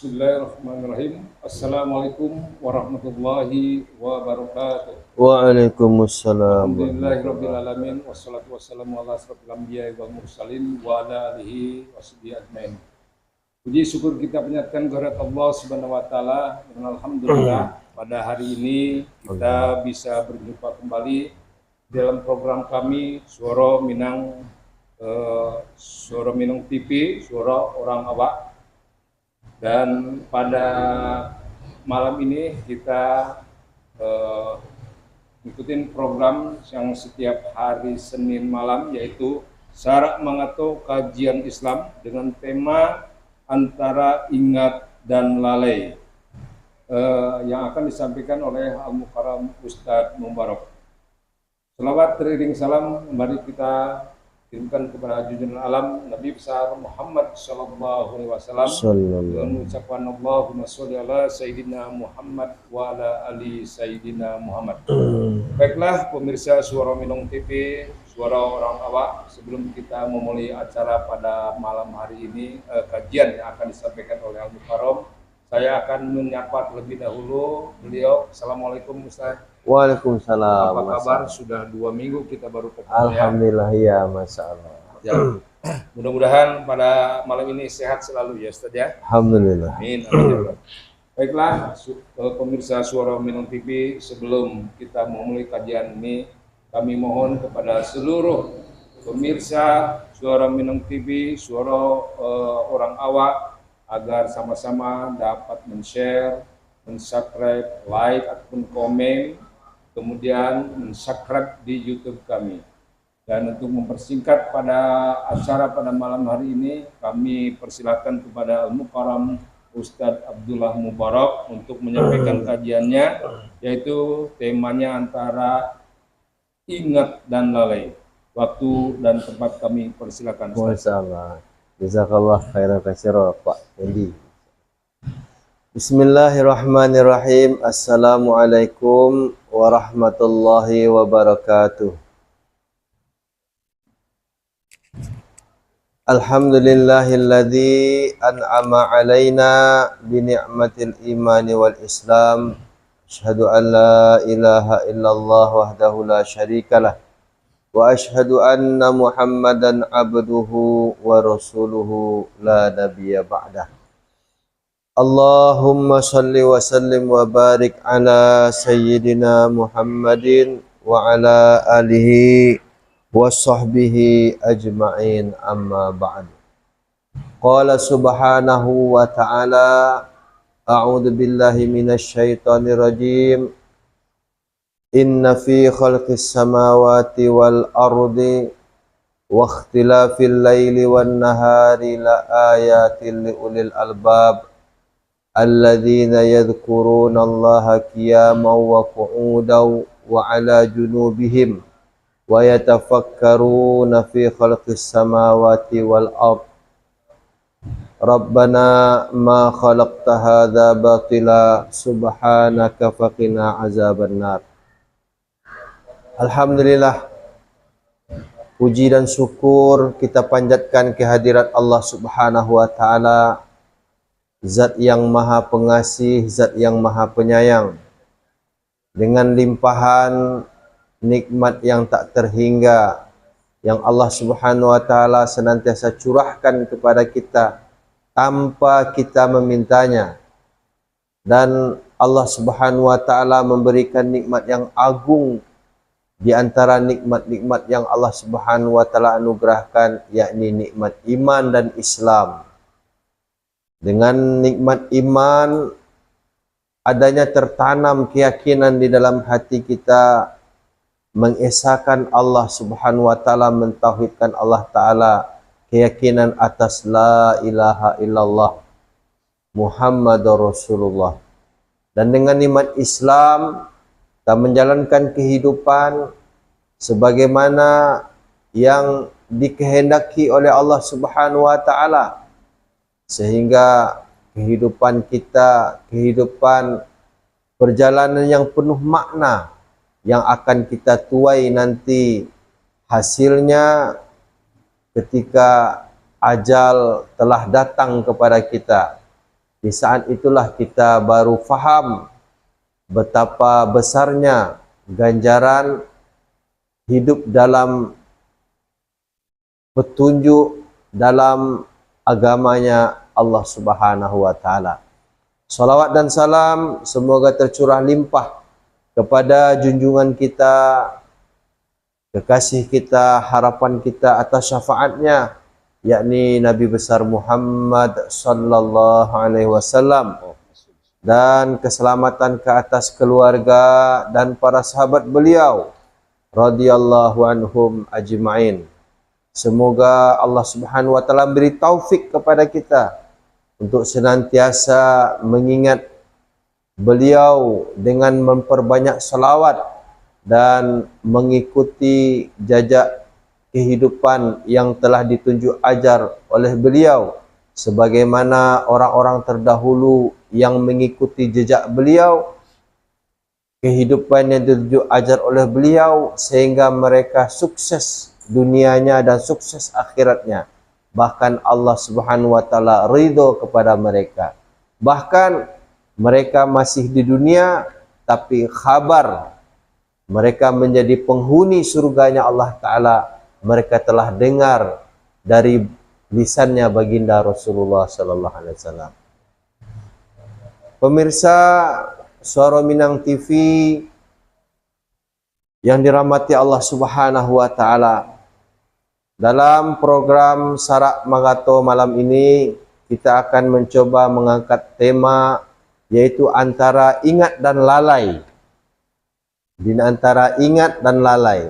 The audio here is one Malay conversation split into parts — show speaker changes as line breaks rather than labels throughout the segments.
Bismillahirrahmanirrahim. Assalamualaikum warahmatullahi wabarakatuh.
Waalaikumsalam
Alhamdulillahirabbil
warahmatullahi
alamin wassalatu wassalamu ala asrofil anbiya'i wal mursalin wa ala alihi washabihi ajmain. Puji syukur kita panjatkan kehadirat Allah Subhanahu wa taala dan alhamdulillah pada hari ini kita bisa berjumpa kembali dalam program kami Suara Minang TV, Suara Orang Awak. Dan pada malam ini kita ngikutin program yang setiap hari Senin malam, yaitu Syarak Mengato Kajian Islam dengan tema Antara Ingat dan Lalai, yang akan disampaikan oleh Al-Mukarram Ustadz Mubarak. Selawat teriring salam mari kita kirimkan kepada junjungan alam Nabi besar Muhammad sallallahu alaihi wasallam dengan ucapan Allahumma sholli ala sayyidina Muhammad wa ala ali sayyidina Muhammad. Baiklah pemirsa Suara Minang TV, Suara Orang Awak, sebelum kita memulai acara pada malam hari ini, kajian yang akan disampaikan oleh Al-Mukarram, saya akan menyapa terlebih dahulu beliau. Assalamualaikum Ustaz.
Waalaikumsalam.
Apa kabar? Sudah 2 minggu kita baru ketemu.
Alhamdulillah ya, Masya Allah.
Ya. Mudah-mudahan pada malam ini sehat selalu ya Ustaz ya.
Alhamdulillah.
Amin. Baiklah pemirsa Suara Minang TV, sebelum kita memulai kajian ini, kami mohon kepada seluruh pemirsa Suara Minang TV, Suara Orang Awak, agar sama-sama dapat men-share, men-subscribe, like ataupun komen, kemudian men-subscribe di YouTube kami. Dan untuk mempersingkat pada acara pada malam hari ini, kami persilakan kepada Al-Mukarram Ustadz Abdullah Mubarak untuk menyampaikan kajiannya, yaitu temanya Antara Ingat dan Lalai. Waktu dan tempat kami persilakan.
Masya Allah. Jazakallah khairan katsira Pak Endi. Bismillahirrahmanirrahim. Assalamualaikum warahmatullahi wabarakatuh. Alhamdulillahilladzi an'ama alaina bi ni'matil imani wal islam. Asyhadu an la ilaha illallah wahdahu la syarikalah wa asyhadu anna Muhammadan abduhu wa rasuluhu la nabiyya ba'dah. Allahumma salli wa sallim wa barik ala sayyidina Muhammadin wa ala alihi wa sahbihi ajma'in, amma ba'd. Qala subhanahu wa ta'ala, a'udzu billahi minasy syaithanir rajim. Inna fi khalqis samawati wal ardi wa ikhtilafil laili wan nahari la ayatin li ulil albab alladzina yadhkuruna Allaha qiyaman wa qu'udan wa 'ala junubihim wa yatafakkaruna fi khalqis samawati wal ard. Rabbana ma khalaqta hadza batila subhanaka faqina azabannar. Alhamdulillah, puji dan syukur kita panjatkan kehadirat Allah Subhanahu wa ta'ala, Zat yang maha pengasih, Zat yang maha penyayang, dengan limpahan nikmat yang tak terhingga yang Allah Subhanahu wa ta'ala senantiasa curahkan kepada kita tanpa kita memintanya. Dan Allah Subhanahu wa ta'ala memberikan nikmat yang agung di antara nikmat-nikmat yang Allah Subhanahu wa ta'ala anugerahkan, yakni nikmat iman dan Islam. Dengan nikmat iman, adanya tertanam keyakinan di dalam hati kita, mengesahkan Allah Subhanahu wa ta'ala, mentauhidkan Allah ta'ala, keyakinan atas la ilaha illallah Muhammadur Rasulullah. Dan dengan nikmat Islam, kita menjalankan kehidupan sebagaimana yang dikehendaki oleh Allah Subhanahu wa ta'ala, sehingga kehidupan kita, kehidupan perjalanan yang penuh makna, yang akan kita tuai nanti hasilnya ketika ajal telah datang kepada kita, Di saat itulah kita baru faham betapa besarnya ganjaran hidup dalam petunjuk dalam agamanya Allah Subhanahu wa taala. Salawat dan salam semoga tercurah limpah kepada junjungan kita, kekasih kita, harapan kita atas syafaatnya, yakni Nabi besar Muhammad sallallahu alaihi wasallam, dan keselamatan ke atas keluarga dan para sahabat beliau radhiyallahu anhum ajma'in. Semoga Allah Subhanahu wa taala beri taufik kepada kita untuk senantiasa mengingat beliau dengan memperbanyak salawat dan mengikuti jejak kehidupan yang telah ditunjuk ajar oleh beliau, sebagaimana orang-orang terdahulu yang mengikuti jejak beliau, kehidupan yang ditunjuk ajar oleh beliau, sehingga mereka sukses dunianya dan sukses akhiratnya. Bahkan Allah Subhanahu wa taala ridho kepada mereka. Bahkan mereka masih di dunia, tapi khabar mereka menjadi penghuni surganya Allah Ta'ala mereka telah dengar dari lisannya baginda Rasulullah Sallallahu Alaihi Wasallam. Pemirsa Suara Minang TV yang dirahmati Allah Subhanahu wa taala, dalam program Sarak Magato malam ini kita akan mencoba mengangkat tema yaitu antara ingat dan lalai. Di antara ingat dan lalai,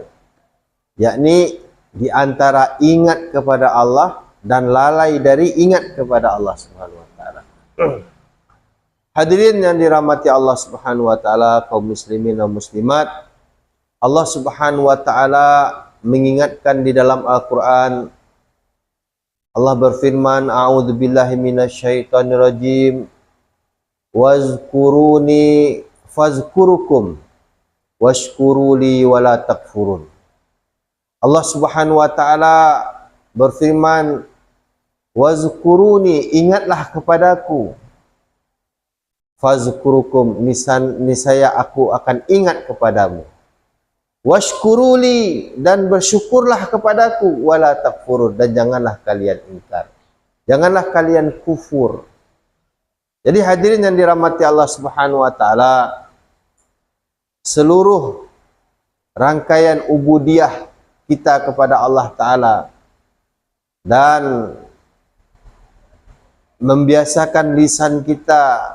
yakni di antara ingat kepada Allah dan lalai dari ingat kepada Allah Subhanahu wa taala. Hadirin yang dirahmati Allah Subhanahu wa taala, kaum muslimin dan muslimat, Allah Subhanahu wa taala mengingatkan di dalam Al-Qur'an. Allah berfirman, a'udzubillahi minasyaitonirrajim, wazkuruni fazkurukum washkuruli wala takfurun. Allah Subhanahu wa taala berfirman, wazkuruni, ingatlah kepadaku, fazkurukum, niscaya aku akan ingat kepadamu, washkuruli, dan bersyukurlah kepadaku, wala takfurun, dan janganlah kalian ingkar, janganlah kalian kufur. Jadi hadirin yang dirahmati Allah Subhanahu wa taala, seluruh rangkaian ubudiyah kita kepada Allah Ta'ala dan membiasakan lisan kita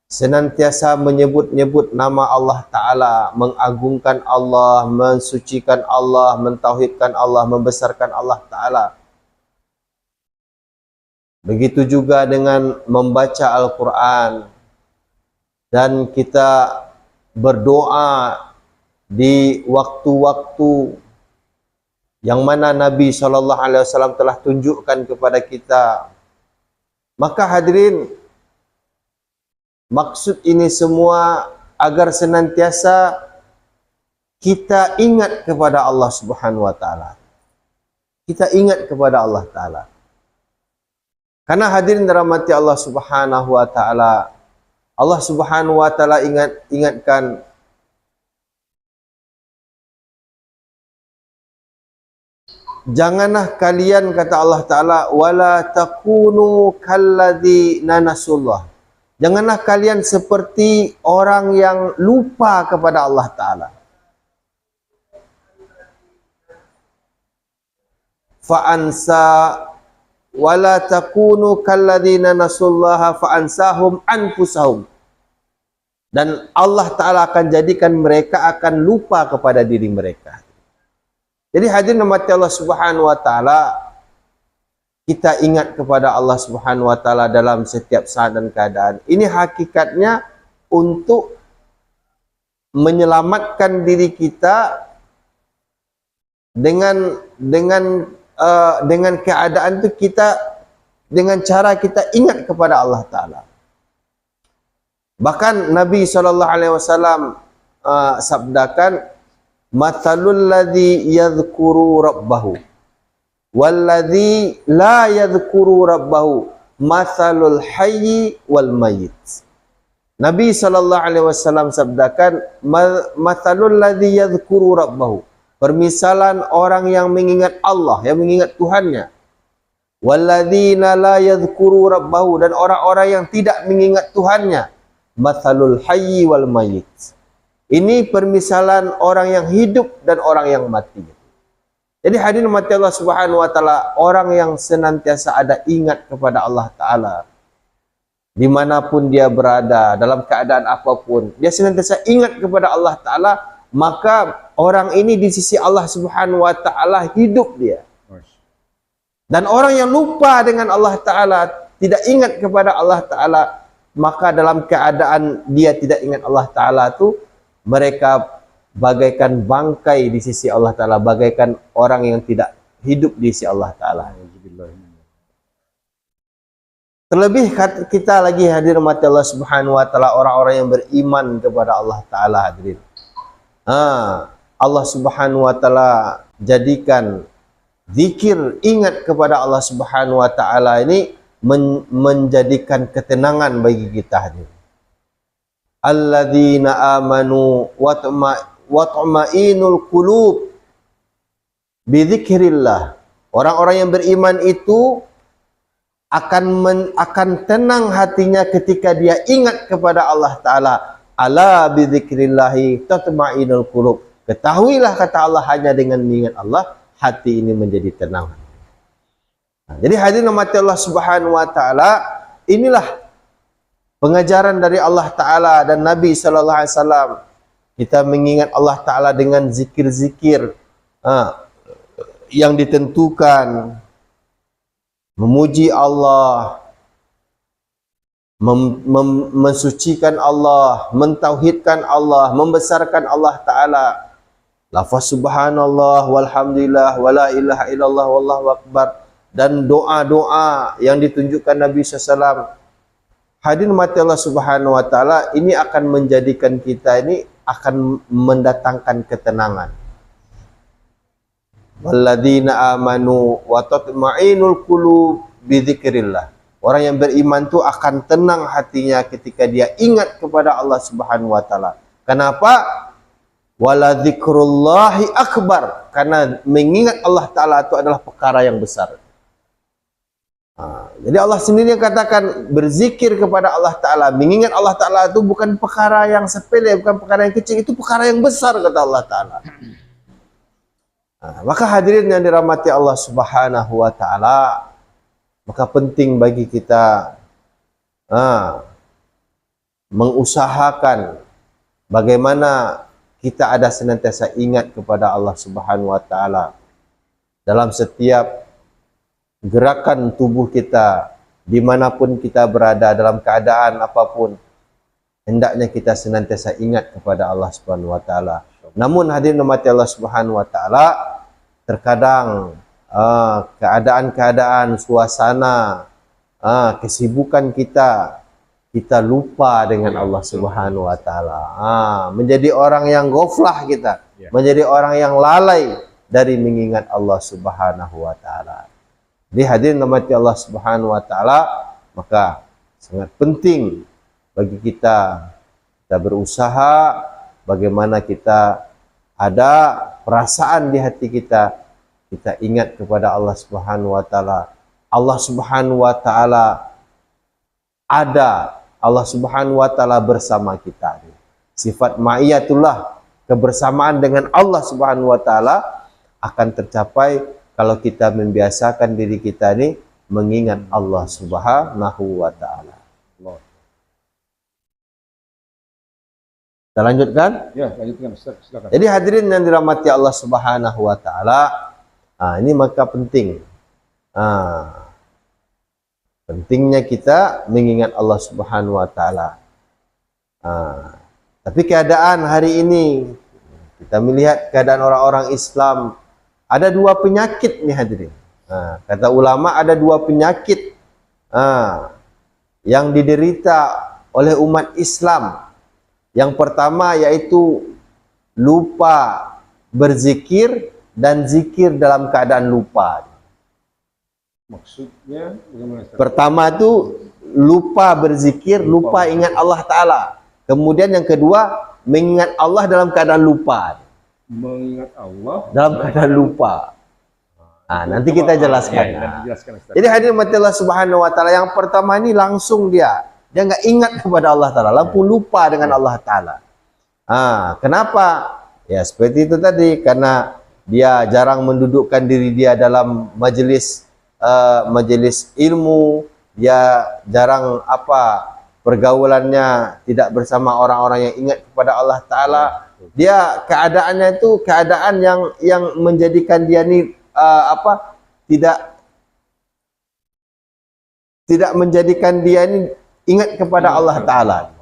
senantiasa menyebut-nyebut nama Allah Ta'ala, mengagungkan Allah, mensucikan Allah, mentauhidkan Allah, membesarkan Allah Ta'ala. Begitu juga dengan membaca Al-Quran, dan kita berdoa di waktu-waktu yang mana Nabi SAW telah tunjukkan kepada kita. Maka hadirin, maksud ini semua agar senantiasa kita ingat kepada Allah Subhanahu wa taala. Kita ingat kepada Allah Ta'ala. Karena hadirin dirahmati Allah Subhanahu wa taala, Allah Subhanahu wa taala ingatkan, janganlah kalian, kata Allah Ta'ala, wala takunu kalladzina nasullah, janganlah kalian seperti orang yang lupa kepada Allah Ta'ala. Fa'ansa, wala takunu kalladzina nasullaha fa'ansahum anfusahum, dan Allah Ta'ala akan jadikan mereka akan lupa kepada diri mereka. Jadi hadirin rahmati Allah Subhanahu wa taala, kita ingat kepada Allah Subhanahu wa taala dalam setiap saat dan keadaan. Ini hakikatnya untuk menyelamatkan diri kita dengan keadaan itu, kita dengan cara kita ingat kepada Allah Ta'ala. Bahkan Nabi SAW sabdakan, matalul ladzi yadhkuru rabbahu walladzi la yadhkuru rabbahu mathalul hayyi wal mayyit. Nabi SAW sabdakan, mathalul ladzi yadhkuru rabbahu, permisalan orang yang mengingat Allah, yang mengingat Tuhannya, walladzina la yadhkuru rabbahu, dan orang-orang yang tidak mengingat Tuhannya, mathalul hayyi wal mayyit. Ini permisalan orang yang hidup dan orang yang mati. Jadi hadirin mati Allah Subhanahu wa taala, orang yang senantiasa ada ingat kepada Allah taala, dimanapun dia berada, dalam keadaan apapun, dia senantiasa ingat kepada Allah taala, maka orang ini di sisi Allah Subhanahu wa taala hidup dia. Dan orang yang lupa dengan Allah taala, tidak ingat kepada Allah taala, maka dalam keadaan dia tidak ingat Allah taala itu, mereka bagaikan bangkai di sisi Allah taala, bagaikan orang yang tidak hidup di sisi Allah taala. Terlebih kita lagi hadir mati Allah Subhanahu wa taala, orang-orang yang beriman kepada Allah taala, hadirin. Allah Subhanahu wa taala jadikan zikir, ingat kepada Allah Subhanahu wa taala ini menjadikan ketenangan bagi kita, hadirin. Alladzina amanu wa tumainul qulub bi dzikrillah. Orang-orang yang beriman itu akan tenang hatinya ketika dia ingat kepada Allah taala. Ala bi dzikrillah tatmainul qulub. Ketahuilah, kata Allah, hanya dengan mengingat Allah hati ini menjadi tenang. Jadi hadirin mati Allah Subhanahu wa taala, inilah pengajaran dari Allah taala dan Nabi sallallahu alaihi wasallam. Kita mengingat Allah taala dengan zikir-zikir yang ditentukan, memuji Allah, mensucikan Allah, mentauhidkan Allah, membesarkan Allah taala. Lafaz subhanallah walhamdulillah wala ilaha illallah wallahu akbar, dan doa-doa yang ditunjukkan Nabi SAW. Hadirin mati Allah Subhanahu wa taala, ini akan menjadikan kita ini akan mendatangkan ketenangan. Walladzina amanu wa tatmainul qulub bi dzikrillah. Orang yang beriman itu akan tenang hatinya ketika dia ingat kepada Allah Subhanahu wa taala. Kenapa? Wala dzikrullahi akbar, karena mengingat Allah taala itu adalah perkara yang besar. Jadi Allah sendiri yang katakan berzikir kepada Allah taala, mengingat Allah taala itu bukan perkara yang sepele, bukan perkara yang kecil, itu perkara yang besar, kata Allah taala. Maka hadirin yang dirahmati Allah Subhanahu wa taala, maka penting bagi kita mengusahakan bagaimana kita ada senantiasa ingat kepada Allah Subhanahu wa taala dalam setiap gerakan tubuh kita, dimanapun kita berada, dalam keadaan apapun, hendaknya kita senantiasa ingat kepada Allah Subhanahu wa taala. Namun hadirin mati Allah Subhanahu wa taala, terkadang keadaan-keadaan, suasana, kesibukan kita lupa dengan Allah Subhanahu wa taala. Menjadi orang yang ghaflah kita, menjadi orang yang lalai dari mengingat Allah Subhanahu wa taala. Jadi hadirin rahmati Allah Subhanahu wa taala, maka sangat penting bagi kita berusaha bagaimana kita ada perasaan di hati kita ingat kepada Allah Subhanahu wa taala. Allah Subhanahu wa taala ada, Allah Subhanahu wa taala bersama kita. Sifat ma'iyatullah, kebersamaan dengan Allah Subhanahu wa taala akan tercapai kalau kita membiasakan diri kita ini mengingat Allah Subhanahu wa taala. Kita lanjutkan?
Ya, lanjutkan Ustaz, silakan.
Jadi hadirin yang dirahmati Allah Subhanahu wa taala, ini maka penting. Pentingnya kita mengingat Allah Subhanahu wa taala. Tapi keadaan hari ini, kita melihat keadaan orang-orang Islam, ada dua penyakit nih hadirin. Kata ulama ada dua penyakit yang diderita oleh umat Islam. Yang pertama yaitu lupa berzikir dan zikir dalam keadaan lupa.
Maksudnya bagaimana Ustaz?
Pertama itu lupa berzikir, lupa ingat Allah Ta'ala. Kemudian yang kedua, mengingat Allah dalam keadaan lupa.
Mengingat Allah
Dalam keadaan lupa. Nah, nanti kita jelaskan.
Ya, nanti jelaskan, Ustaz.
Jadi hadirin mati Allah Subhanahu wa taala, yang pertama ini langsung dia nggak ingat kepada Allah Ta'ala, langsung lupa dengan Allah Ta'ala. Kenapa? Ya seperti itu tadi, karena dia jarang mendudukkan diri dia dalam majelis majelis ilmu, dia jarang pergaulannya tidak bersama orang-orang yang ingat kepada Allah Ta'ala. Dia keadaannya itu keadaan yang menjadikan dia ini tidak menjadikan dia ini ingat kepada Allah Ta'ala.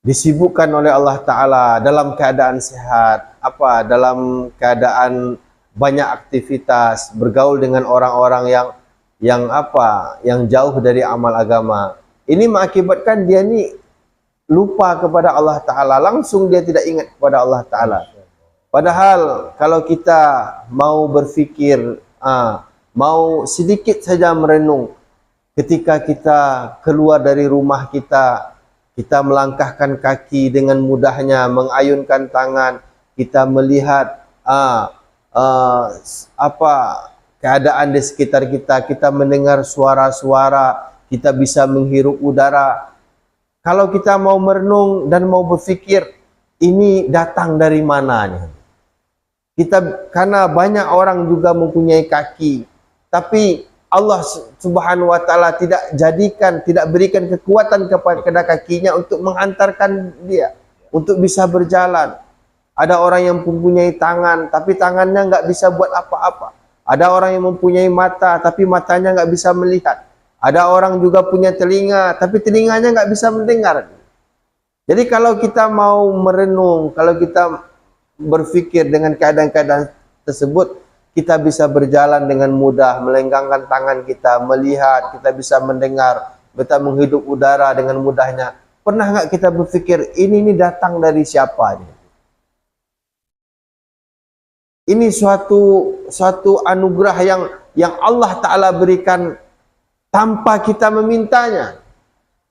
Disibukkan oleh Allah Ta'ala dalam keadaan sehat, dalam keadaan banyak aktivitas, bergaul dengan orang-orang yang jauh dari amal agama. Ini mengakibatkan dia ini lupa kepada Allah Ta'ala, langsung dia tidak ingat kepada Allah Ta'ala. Padahal kalau kita mau berfikir, mau sedikit saja merenung, ketika kita keluar dari rumah kita melangkahkan kaki dengan mudahnya, mengayunkan tangan, kita melihat keadaan di sekitar kita, kita mendengar suara-suara, kita bisa menghirup udara. Kalau kita mau merenung dan mau berfikir, ini datang dari mana? Karena banyak orang juga mempunyai kaki, tapi Allah Subhanahu wa taala tidak berikan kekuatan kepada kakinya untuk menghantarkan dia untuk bisa berjalan. Ada orang yang mempunyai tangan, tapi tangannya nggak bisa buat apa-apa. Ada orang yang mempunyai mata, tapi matanya nggak bisa melihat. Ada orang juga punya telinga, tapi telinganya nggak bisa mendengar. Jadi kalau kita mau merenung, kalau kita berpikir dengan keadaan-keadaan tersebut, kita bisa berjalan dengan mudah, melenggangkan tangan kita, melihat, kita bisa mendengar, kita menghidup udara dengan mudahnya. Pernah nggak kita berpikir, ini datang dari siapa? Ini suatu anugerah yang Allah Ta'ala berikan tanpa kita memintanya.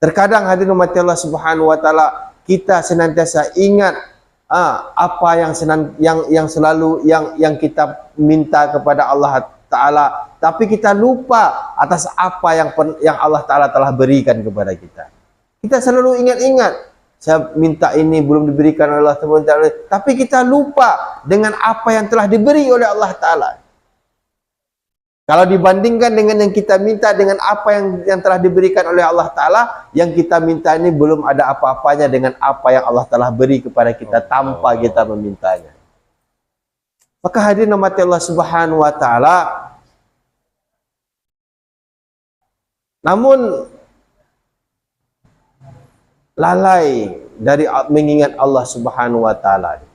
Terkadang hadirin umat Allah Subhanahu wa taala, kita senantiasa ingat apa yang kita minta kepada Allah Ta'ala, tapi kita lupa atas apa yang Allah Ta'ala telah berikan kepada kita. Kita selalu ingat-ingat, saya minta ini belum diberikan oleh Allah Ta'ala, tapi kita lupa dengan apa yang telah diberi oleh Allah Ta'ala. Kalau dibandingkan dengan yang kita minta dengan apa yang telah diberikan oleh Allah Ta'ala, yang kita minta ini belum ada apa-apanya dengan apa yang Allah telah beri kepada kita tanpa kita memintanya. Maka hadirin rahmati Allah Subhanahu wa taala, namun lalai dari mengingat Allah Subhanahu wa taala.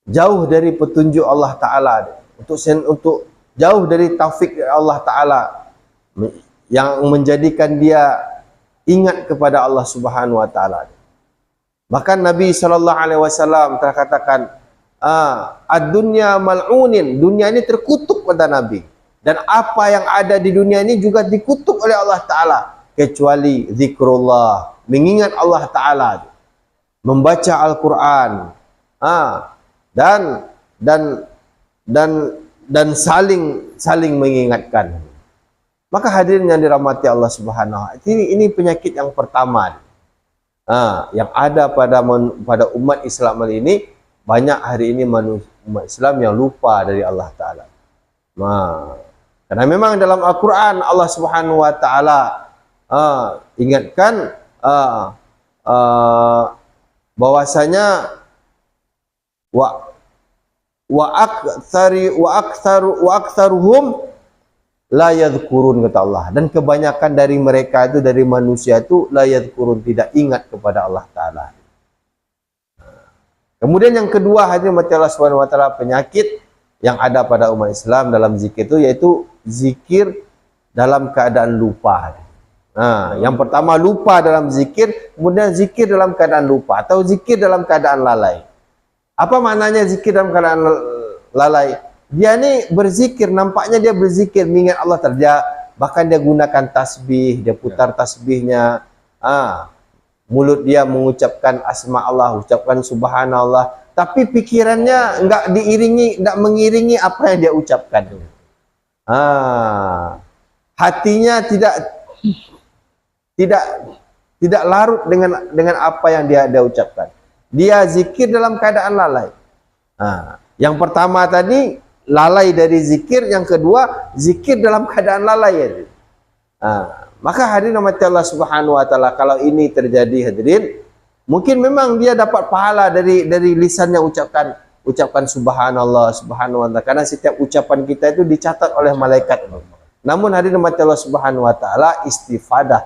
Jauh dari petunjuk Allah Ta'ala, untuk jauh dari taufik Allah Ta'ala yang menjadikan dia ingat kepada Allah Subhanahu wa taala. Bahkan Nabi SAW telah katakan, ad-dunya mal'unin, dunia ini terkutuk pada Nabi, dan apa yang ada di dunia ini juga dikutuk oleh Allah Ta'ala, kecuali zikrullah, mengingat Allah Ta'ala, membaca Al-Quran, dan saling mengingatkan. Maka hadirin yang dirahmati Allah Subhanahu wa taala, ini penyakit yang pertama yang ada pada umat Islam hari ini. Banyak hari ini umat Islam yang lupa dari Allah Ta'ala. Karena memang dalam Al-Quran Allah Subhanahu wa taala ingatkan bahwasanya wa aktsaruhum la yadhkurun, kata Allah, dan kebanyakan dari mereka itu, dari manusia itu, la yadhkurun, tidak ingat kepada Allah Ta'ala. Kemudian yang kedua, hadirin Allah Subhanahu wa taala, penyakit yang ada pada umat Islam dalam zikir itu, yaitu zikir dalam keadaan lupa. Yang pertama lupa dalam zikir, kemudian zikir dalam keadaan lupa, atau zikir dalam keadaan lalai. Apa maknanya zikir dalam keadaan lalai. Dia ni berzikir, nampaknya dia berzikir, mengingat Allah Ta'ala. Bahkan dia gunakan tasbih, dia putar tasbihnya. Mulut dia mengucapkan asma Allah, ucapkan subhanallah. Tapi pikirannya enggak mengiringi apa yang dia ucapkan. Hatinya tidak larut dengan apa yang dia ucapkan. Dia zikir dalam keadaan lalai. Yang pertama tadi lalai dari zikir, yang kedua zikir dalam keadaan lalai. Maka hadirin rahmati Allah Subhanahu wa taala, kalau ini terjadi hadirin, mungkin memang dia dapat pahala dari lisannya ucapkan subhanallah, subhanallah, karena setiap ucapan kita itu dicatat oleh malaikat. Namun hadirin rahmati Allah Subhanahu wa taala, istifadah,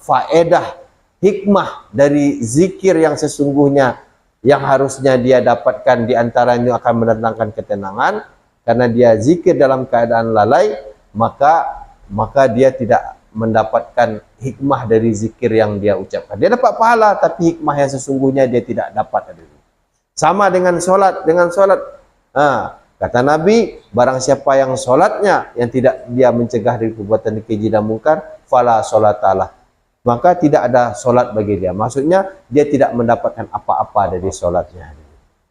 faedah, hikmah dari zikir yang sesungguhnya yang harusnya dia dapatkan, diantaranya akan mendatangkan ketenangan. Karena dia zikir dalam keadaan lalai, maka dia tidak mendapatkan hikmah dari zikir yang dia ucapkan. Dia dapat pahala, tapi hikmah yang sesungguhnya dia tidak dapat. Sama dengan solat. Kata Nabi, barang siapa yang solatnya yang tidak dia mencegah dari perbuatan keji dan mungkar, fala solatalah, maka tidak ada solat bagi dia. Maksudnya dia tidak mendapatkan apa-apa dari solatnya.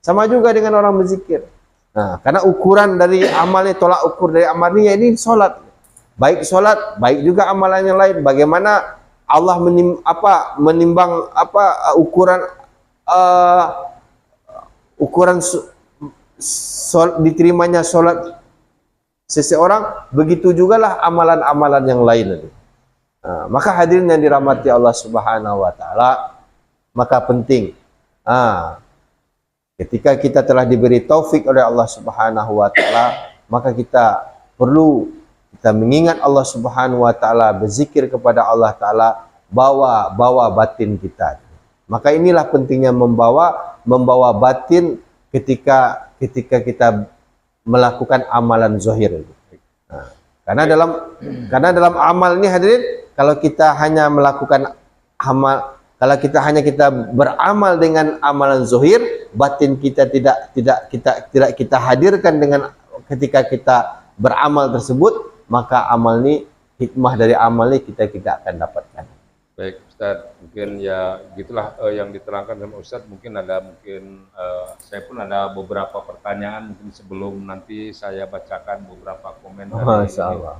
Sama juga dengan orang berzikir. Karena ukuran dari amalnya, tolak ukur dari amalnya ini solat. Baik solat, baik juga amalan yang lain. Bagaimana Allah menimbang ukuran diterimanya solat seseorang, begitu jugalah amalan-amalan yang lain. Maka hadirin yang dirahmati Allah Subhanahu wa taala, maka penting ketika kita telah diberi taufik oleh Allah Subhanahu wa taala, maka kita perlu mengingat Allah Subhanahu wa taala, berzikir kepada Allah taala, bawa batin kita. Maka inilah pentingnya membawa batin ketika kita melakukan amalan zahir. Karena dalam amal ini hadirin, kalau kita hanya melakukan amal, kalau kita beramal dengan amalan zahir, batin kita tidak kita hadirkan dengan ketika kita beramal tersebut, maka amal ini, hikmah dari amal ini kita tidak akan dapatkan.
Baik Ustaz, mungkin ya gitulah yang diterangkan sama Ustaz. Mungkin saya pun ada beberapa pertanyaan, mungkin sebelum nanti saya bacakan beberapa komentar.
Masya Allah.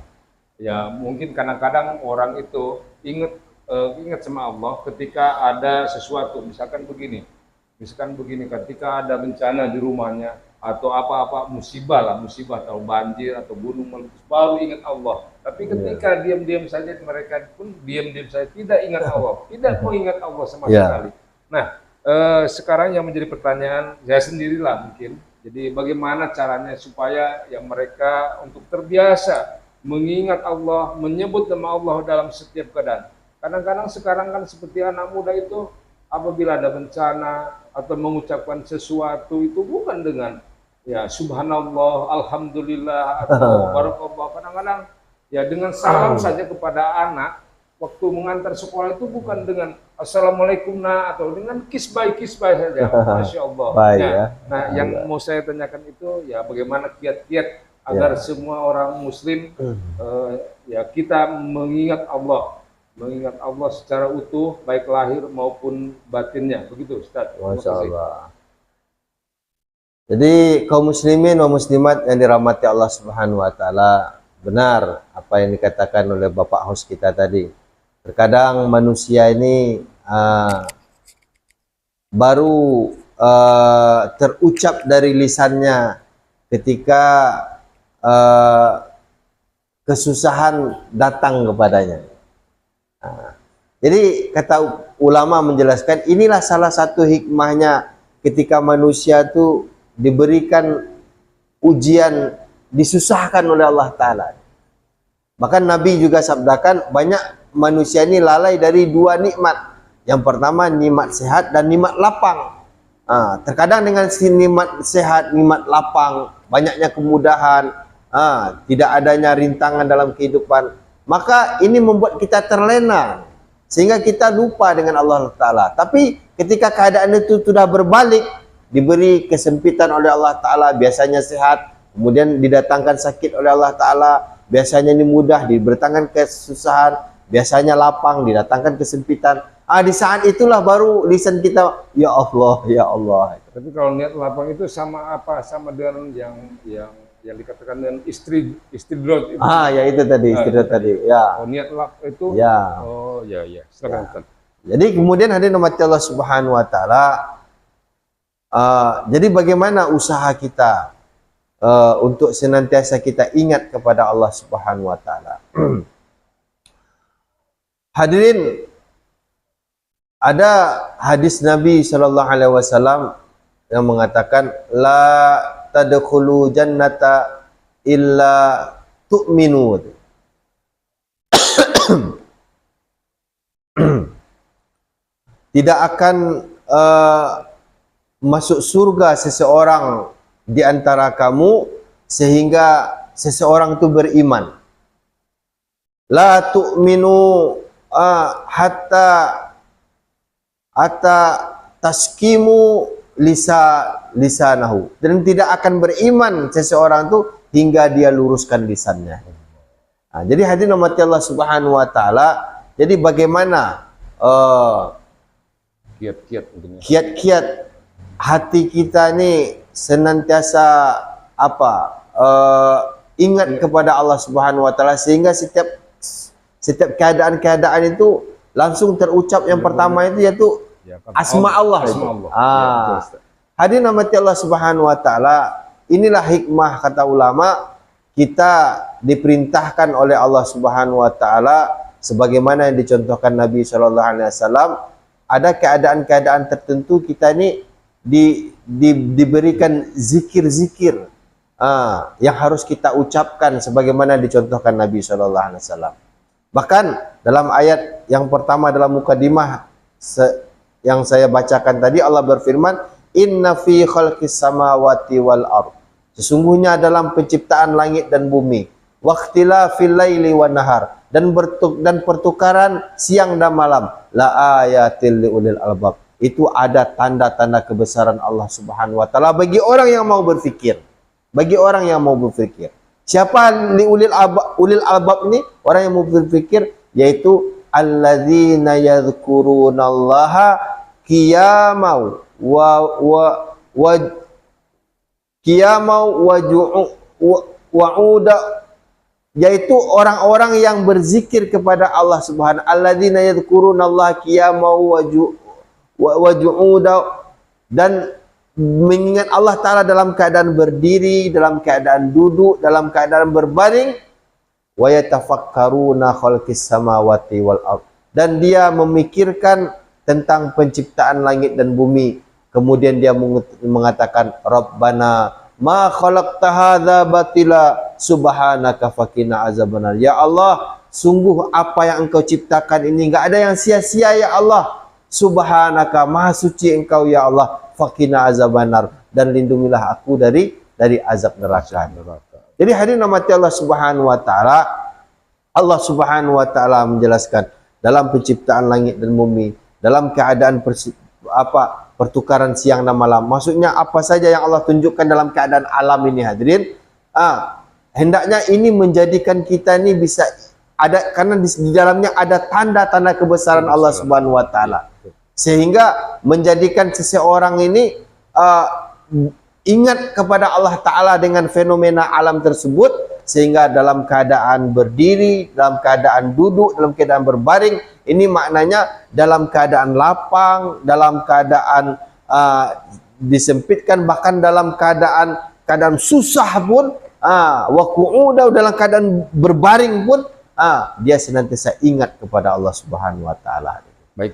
Ya mungkin kadang-kadang orang itu ingat sama Allah ketika ada sesuatu, misalkan begini, ketika ada bencana di rumahnya, atau apa-apa musibah atau banjir atau gunung meletus, baru ingat Allah. Tapi ketika diam-diam saja, mereka pun diam-diam saja, tidak ingat Allah, tidak mau ingat Allah sama sekali. Nah, sekarang yang menjadi pertanyaan saya sendirilah mungkin, jadi bagaimana caranya supaya yang mereka untuk terbiasa mengingat Allah, menyebut nama Allah dalam setiap keadaan. Kadang-kadang sekarang kan seperti anak muda itu, apabila ada bencana atau mengucapkan sesuatu itu bukan dengan ya subhanallah, alhamdulillah atau barakallah. Kadang-kadang ya dengan salam saja kepada anak waktu mengantar sekolah itu bukan dengan assalamualaikum atau dengan kisbay saja. Masya Allah. Nah, yang mau saya tanyakan itu ya bagaimana kiat-kiat agar semua orang muslim ya kita mengingat Allah secara utuh, baik lahir maupun batinnya. Begitu Ustaz.
Masya Allah. Jadi kaum muslimin wa muslimat yang dirahmati Allah Subhanahu wa taala, benar apa yang dikatakan oleh Bapak host kita tadi. Terkadang manusia ini baru terucap dari lisannya ketika kesusahan datang kepadanya. Jadi kata ulama menjelaskan, inilah salah satu hikmahnya ketika manusia itu diberikan ujian, disusahkan oleh Allah Ta'ala. Bahkan Nabi juga sabdakan, banyak manusia ini lalai dari dua nikmat. Yang pertama nikmat sehat dan nikmat lapang. Terkadang dengan si nikmat sehat, nikmat lapang, banyaknya kemudahan, tidak adanya rintangan dalam kehidupan, maka ini membuat kita terlena sehingga kita lupa dengan Allah Ta'ala. Tapi ketika keadaan itu sudah berbalik, diberi kesempitan oleh Allah Ta'ala, biasanya sehat, kemudian didatangkan sakit oleh Allah Ta'ala, biasanya ini mudah, dibertangan kesusahan, biasanya lapang, didatangkan kesempitan. Di saat itulah baru lisan kita, ya Allah, ya Allah.
Tapi kalau niat lapang itu sama apa? Sama dengan yang dikatakan dengan istidroj itu.
Ya itu tadi, istidroj tadi. Ya.
Oh, niat lap itu.
Ya.
Oh, ya. Silakan Ustaz.
Jadi kemudian hadirin rahmati Allah Subhanahu wa taala, jadi bagaimana usaha kita untuk senantiasa kita ingat kepada Allah Subhanahu wa taala. Hadirin, ada hadis Nabi sallallahu alaihi wasallam yang mengatakan la tadkhulu jannata illa tu'minu. Tidak akan masuk surga seseorang di antara kamu sehingga seseorang itu beriman. La tu'minu hatta taskimu lisanahu, dan tidak akan beriman seseorang itu hingga dia luruskan lisannya. Jadi hadirin rahmati Allah Subhanahu wa taala, jadi bagaimana kiat-kiat hati kita ini senantiasa ingat kepada Allah Subhanahu wa taala, sehingga setiap keadaan-keadaan itu langsung terucap yang pertama itu yaitu asma Allah. Hadirin rahmati Allah Subhanahu wa taala, inilah hikmah kata ulama, kita diperintahkan oleh Allah Subhanahu wa taala sebagaimana yang dicontohkan Nabi sallallahu alaihi wasallam, ada keadaan-keadaan tertentu kita ini diberikan zikir-zikir yang harus kita ucapkan sebagaimana dicontohkan Nabi sallallahu alaihi wasallam. Bahkan dalam ayat yang pertama dalam mukadimah yang saya bacakan tadi, Allah berfirman, inna fi khalqis samawati wal ard, sesungguhnya dalam penciptaan langit dan bumi, waqtilafil laili wan nahar, dan pertukaran siang dan malam, la ayatil liulil albab, itu ada tanda-tanda kebesaran Allah Subhanahu wa taala bagi orang yang mau berfikir. Bagi orang yang mau berfikir. Siapa ulil albab ini? Orang yang mau berfikir, yaitu alladzina yadhkurunallaha qiyamau wa'uda, yaitu orang-orang yang berzikir kepada Allah Subhanahu, alladzina yadhkurunallaha qiyamau wa'uda, dan mengingat Allah Ta'ala dalam keadaan berdiri, dalam keadaan duduk, dalam keadaan berbaring, wa yatafakkaruna khalqis samawati wal ard, dan dia memikirkan tentang penciptaan langit dan bumi. Kemudian dia mengatakan, Rabbana ma khalaqta hadza batila subhanaka faqina azabannar. Ya Allah, sungguh apa yang Engkau ciptakan ini enggak ada yang sia-sia ya Allah. Subhanaka, maha suci Engkau ya Allah, faqina azabannar, dan lindungilah aku dari azab neraka. Jadi hadirin rahmati Allah Subhanahu wa taala, Allah Subhanahu wa taala menjelaskan dalam penciptaan langit dan bumi, dalam keadaan pertukaran siang dan malam. Maksudnya apa saja yang Allah tunjukkan dalam keadaan alam ini, hadirin. Hendaknya ini menjadikan kita ini bisa ada, karena di dalamnya ada tanda-tanda kebesaran Allah Subhanahu wa taala, sehingga menjadikan seseorang ini ingat kepada Allah Ta'ala dengan fenomena alam tersebut, sehingga dalam keadaan berdiri, dalam keadaan duduk, dalam keadaan berbaring, ini maknanya dalam keadaan lapang, dalam keadaan disempitkan, bahkan dalam keadaan susah pun, wa qu'uda, dalam keadaan berbaring pun, dia senantiasa ingat kepada Allah Subhanahu wa taala.
Baik,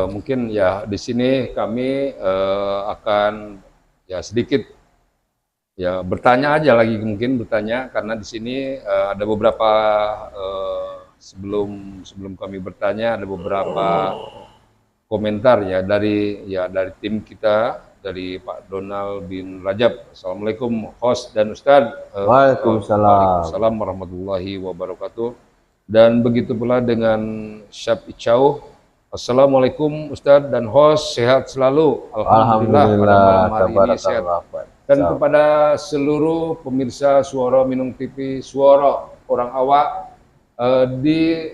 mungkin ya di sini kami akan ya sedikit ya bertanya aja lagi, mungkin bertanya, karena di sini ada beberapa sebelum kami bertanya ada beberapa komentar ya dari tim kita, dari Pak Donald bin Rajab. Assalamualaikum host dan Ustadz.
Waalaikumsalam.
Waalaikumsalam warahmatullahi wabarakatuh. Dan begitu pula dengan Syab Icau Assalamualaikum Ustadz dan host, sehat selalu. Alhamdulillah pada
Alhamdulillah,
malam hari ini sehat.
tabarakallah.
Dan kepada seluruh pemirsa Suara Minum TV, Suara Orang Awak, di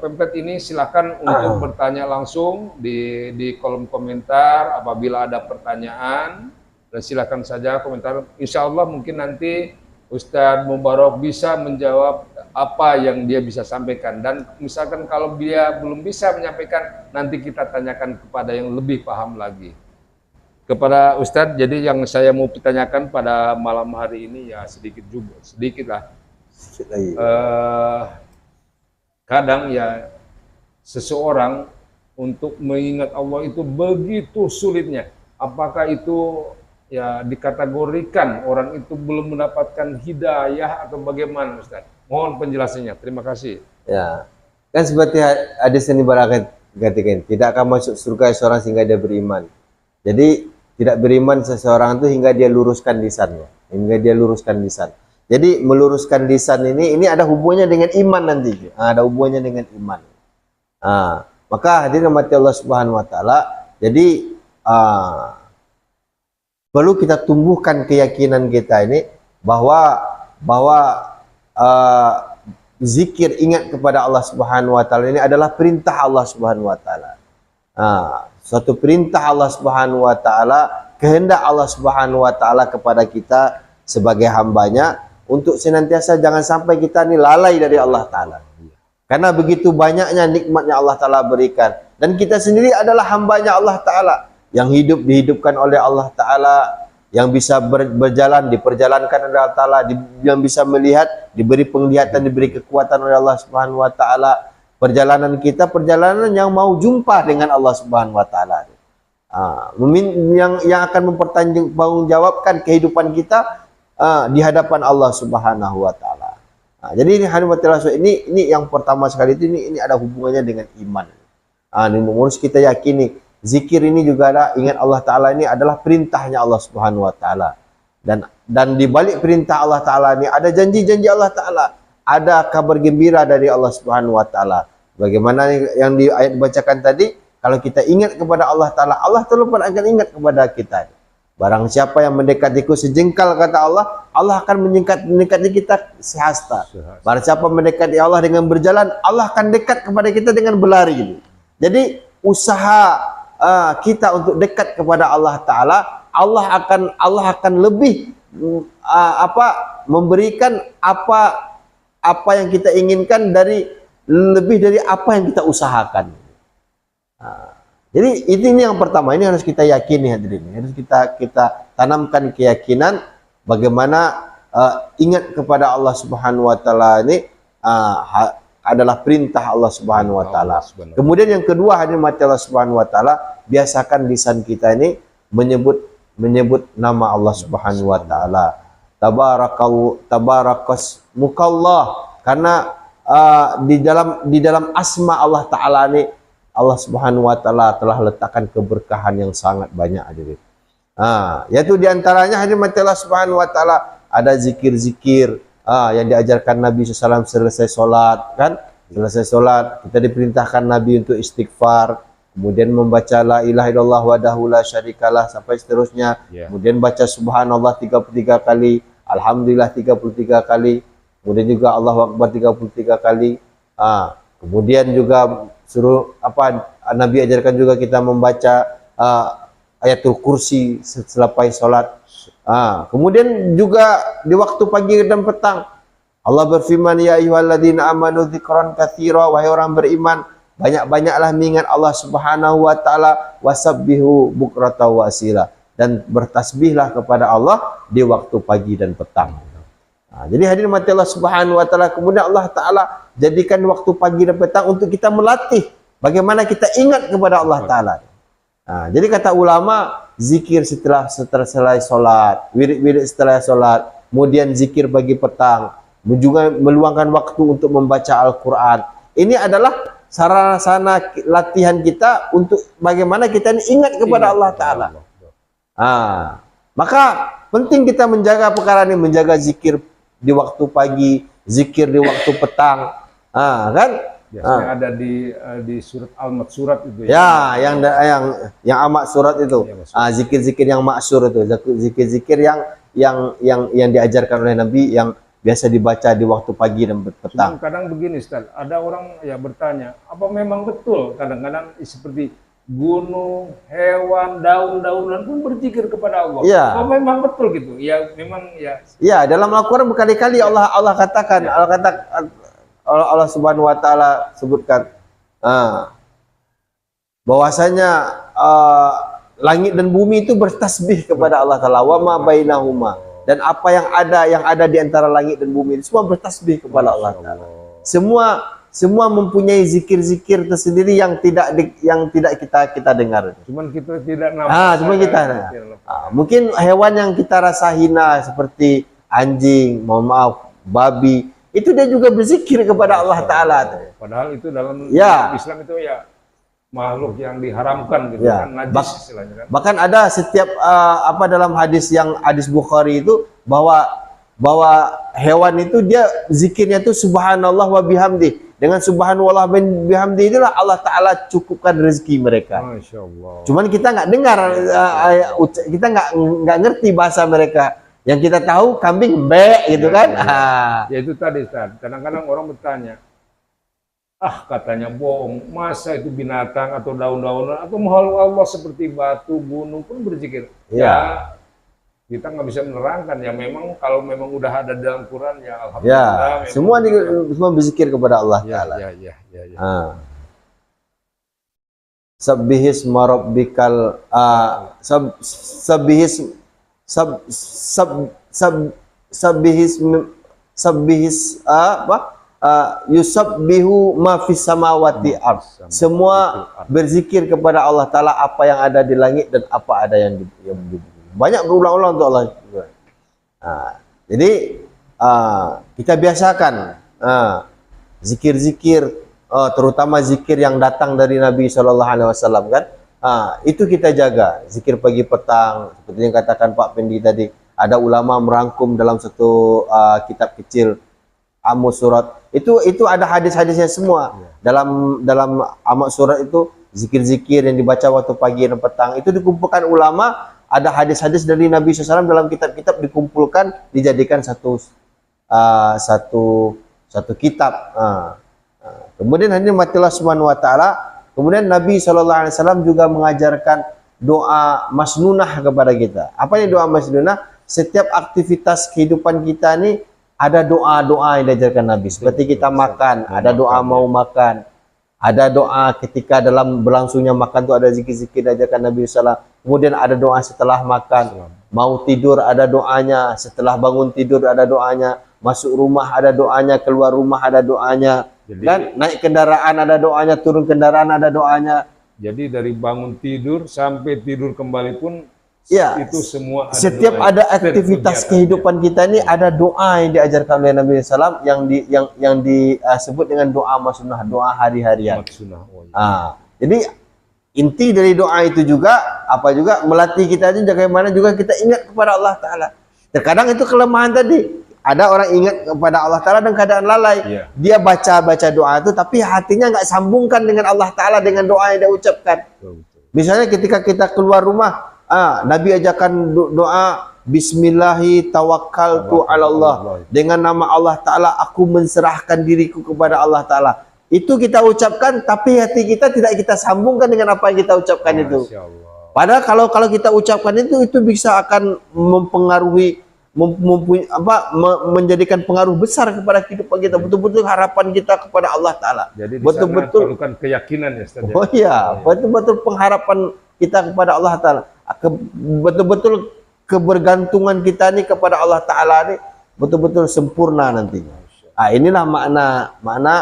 pempet ini silakan untuk bertanya langsung di kolom komentar apabila ada pertanyaan, dan silakan saja komentar. Insya Allah mungkin nanti Ustadz Mubarak bisa menjawab apa yang dia bisa sampaikan, dan misalkan kalau dia belum bisa menyampaikan, nanti kita tanyakan kepada yang lebih paham lagi. Kepada Ustadz, jadi yang saya mau pertanyakan pada malam hari ini ya sedikit lah. Kadang ya seseorang untuk mengingat Allah itu begitu sulitnya. Apakah itu ya dikategorikan orang itu belum mendapatkan hidayah atau bagaimana, Ustaz? Mohon penjelasannya. Terima kasih.
Ya, kan seperti hadis yang dikatakan, tidak akan masuk surga seorang sehingga dia beriman. Jadi tidak beriman seseorang itu hingga dia luruskan lisannya, Jadi meluruskan lisan ini ada hubungannya dengan iman nanti. Ada hubungannya dengan iman. Maka hadirin mati Allah Subhanahu Wa Taala. Jadi perlu kita tumbuhkan keyakinan kita ini bahwa zikir, ingat kepada Allah Subhanahu Wa Taala ini adalah perintah Allah Subhanahu Wa Taala. Suatu perintah Allah Subhanahu Wa Taala, kehendak Allah Subhanahu Wa Taala kepada kita sebagai hambanya, untuk senantiasa jangan sampai kita ini lalai dari Allah Ta'ala. Karena begitu banyaknya nikmatnya Allah Ta'ala berikan. Dan kita sendiri adalah hambanya Allah Ta'ala. Yang hidup dihidupkan oleh Allah Ta'ala. Yang bisa berjalan diperjalankan oleh Allah Ta'ala. Yang bisa melihat diberi penglihatan, diberi kekuatan oleh Allah Subhanahu Wa Ta'ala. Perjalanan kita perjalanan yang mau jumpa dengan Allah Subhanahu Wa Ta'ala. Yang akan mempertanggungjawabkan kehidupan kita di hadapan Allah Subhanahu Wa Taala. Jadi ini yang pertama sekali itu ini ada hubungannya dengan iman. Ini harus kita yakini. Zikir ini juga ada, ingat Allah Taala ini adalah perintahnya Allah Subhanahu Wa Taala. Dan di balik perintah Allah Taala ini ada janji-janji Allah Taala. Ada kabar gembira dari Allah Subhanahu Wa Taala. Bagaimana yang di ayat dibacakan tadi, kalau kita ingat kepada Allah Taala, Allah Taala pun akan ingat kepada kita. Barang siapa yang mendekatiku sejengkal, kata Allah, Allah akan mendekati kita sehasta. Barang siapa mendekati Allah dengan berjalan, Allah akan dekat kepada kita dengan berlari. Jadi usaha kita untuk dekat kepada Allah Ta'ala, Allah akan lebih memberikan apa yang kita inginkan lebih dari apa yang kita usahakan. Jadi ini yang pertama, ini harus kita yakini hadirin. Harus kita tanamkan keyakinan bagaimana ingat kepada Allah Subhanahu Wa Taala ini adalah perintah Allah Subhanahu Wa Taala. Kemudian yang kedua, hadirin mati Allah Subhanahu Wa Taala, biasakan lisan kita ini menyebut nama Allah Subhanahu Wa Taala. Tabarakallah, karena di dalam asma Allah Taala ini Allah Subhanahu Wa Taala telah letakkan keberkahan yang sangat banyak, hadirin. Yaitu diantaranya hadirin mati Allah Subhanahu Wa Taala ada zikir-zikir yang diajarkan Nabi SAW selesai sholat, kan? Selesai sholat kita diperintahkan Nabi untuk istighfar, kemudian membaca la ilaha illallah wahdahu la syarikalah sampai seterusnya. Kemudian baca subhanallah 33 kali, alhamdulillah 33 kali, kemudian juga Allahu Akbar 33 kali. Kemudian juga suruh Nabi ajarkan juga kita membaca ayatul kursi selepas sholat. Kemudian juga di waktu pagi dan petang Allah berfirman, ya ayyuhalladzina amanu dzikran katsira, wahai orang beriman, banyak-banyaklah mengingat Allah Subhanahu Wa Taala, wasabbihu bukrata wa asila, dan bertasbihlah kepada Allah di waktu pagi dan petang. Jadi hadirin mati Allah Subhanahu Wa Taala, kemudian Allah Taala jadikan waktu pagi dan petang untuk kita melatih bagaimana kita ingat kepada Allah Taala. Jadi kata ulama, zikir setelah selesai sholat, wirid-wirid setelah sholat, kemudian zikir pagi petang, juga meluangkan waktu untuk membaca Al-Quran. Ini adalah sarana latihan kita untuk bagaimana kita ingat kepada Allah Ta'ala. Maka penting kita menjaga perkara ini, menjaga zikir di waktu pagi, zikir di waktu petang. Kan?
Biasanya ada di surat Al-Maksurat itu ya.
Ya, yang amat surat itu.
Ya, maksudnya.
Zikir-zikir yang maksur itu, zikir-zikir yang diajarkan oleh Nabi yang biasa dibaca di waktu pagi dan
Cuman
petang.
kadang begini, Ustaz, ada orang ya bertanya, apa memang betul kadang-kadang seperti gunung, hewan, daun-daunan pun berzikir kepada Allah.
Iya.
Apa memang betul gitu? Ya memang ya.
Ya, dalam Al-Quran berkali-kali Allah katakan, Allah Subhanahu wa taala sebutkan bahwasanya langit dan bumi itu bertasbih kepada Allah Taala, wa ma bainahuma, dan apa yang ada di antara langit dan bumi itu semua bertasbih kepada Allah Taala. Semua mempunyai zikir-zikir tersendiri yang tidak kita dengar.
Cuman kita tidak nampak.
Cuma kita. Mungkin hewan yang kita rasa hina seperti anjing, mohon maaf, babi, itu dia juga berzikir kepada Allah Taala.
Padahal itu dalam
Ya.
Islam itu ya makhluk yang diharamkan gitu
Ya.
kan, najis istilahnya kan.
Bahkan ada setiap dalam hadis Bukhari itu bahwa hewan itu dia zikirnya itu subhanallah wa bihamdi. Dengan subhanallah wa bihamdi itulah Allah Taala cukupkan rezeki mereka.
Masya Allah.
Cuman kita nggak dengar, kita nggak ngerti bahasa mereka. Yang kita tahu kambing be gitu kan.
Ya itu tadi, Ustaz. Kadang-kadang orang bertanya, katanya bohong, masa itu binatang atau daun-daunan atau makhluk Allah seperti batu, gunung pun berzikir. Ya, kita nggak bisa menerangkan ya. Memang kalau memang udah ada dalam Quran ya alhamdulillah.
Ya, semua berzikir kepada Allah Taala.
Ya.
Sabbihis marabbikal sabbihis yusabbihu ma fis samawati ard. Semua berzikir kepada Allah Taala apa yang ada di langit dan apa ada yang di bumi. Banyak berulang-ulang untuk Allah. Jadi kita biasakan zikir-zikir, terutama zikir yang datang dari Nabi SAW kan. Itu kita jaga, zikir pagi petang seperti yang katakan Pak Pendi tadi. Ada ulama merangkum dalam satu kitab kecil Amus Surat. Itu ada hadis-hadisnya semua. Dalam Amus Surat itu zikir-zikir yang dibaca waktu pagi dan petang itu dikumpulkan ulama. Ada hadis-hadis dari Nabi SAW dalam kitab-kitab dikumpulkan, dijadikan satu kitab. Kemudian hadirin matilah subhanahu wa ta'ala. Kemudian Nabi SAW juga mengajarkan doa masnunah kepada kita. Apa ini doa masnunah? Setiap aktivitas kehidupan kita ini ada doa-doa yang diajarkan Nabi. Seperti kita makan, ada doa mau makan. Ada doa ketika dalam berlangsungnya makan itu ada zikir-zikir diajarkan Nabi SAW. Kemudian ada doa setelah makan. Mau tidur ada doanya. Setelah bangun tidur ada doanya. Masuk rumah ada doanya. Keluar rumah ada doanya. Dan naik kendaraan ada doanya. Turun kendaraan ada doanya.
Jadi dari bangun tidur sampai tidur kembali pun
ya,
itu semua ada
setiap
doa,
ada aktivitas kehidupan kita ini ada doa yang diajarkan oleh Nabi SAW yang disebut dengan doa masnunah, doa hari-harian. Jadi inti dari doa itu juga melatih kita juga bagaimana juga kita ingat kepada Allah Taala. Terkadang itu kelemahan tadi. Ada orang ingat kepada Allah Taala dan keadaan lalai. Dia baca doa itu tapi hatinya nggak sambungkan dengan Allah Taala dengan doa yang dia ucapkan. Misalnya ketika kita keluar rumah, Nabi ajarkan doa Bismillahi tawakkaltu ala Allah. Dengan nama Allah Ta'ala aku menserahkan diriku kepada Allah Ta'ala. Itu kita ucapkan tapi hati kita tidak kita sambungkan dengan apa yang kita ucapkan itu. Padahal kalau kita ucapkan itu bisa akan mempengaruhi menjadikan pengaruh besar kepada kehidupan kita. Betul-betul harapan kita kepada Allah Ta'ala.
Jadi
betul-betul
perlukan keyakinan ya Ustaz.
Oh iya, betul-betul pengharapan kita kepada Allah Ta'ala. Betul-betul kebergantungan kita nih kepada Allah Ta'ala nih betul-betul sempurna nantinya. Inilah makna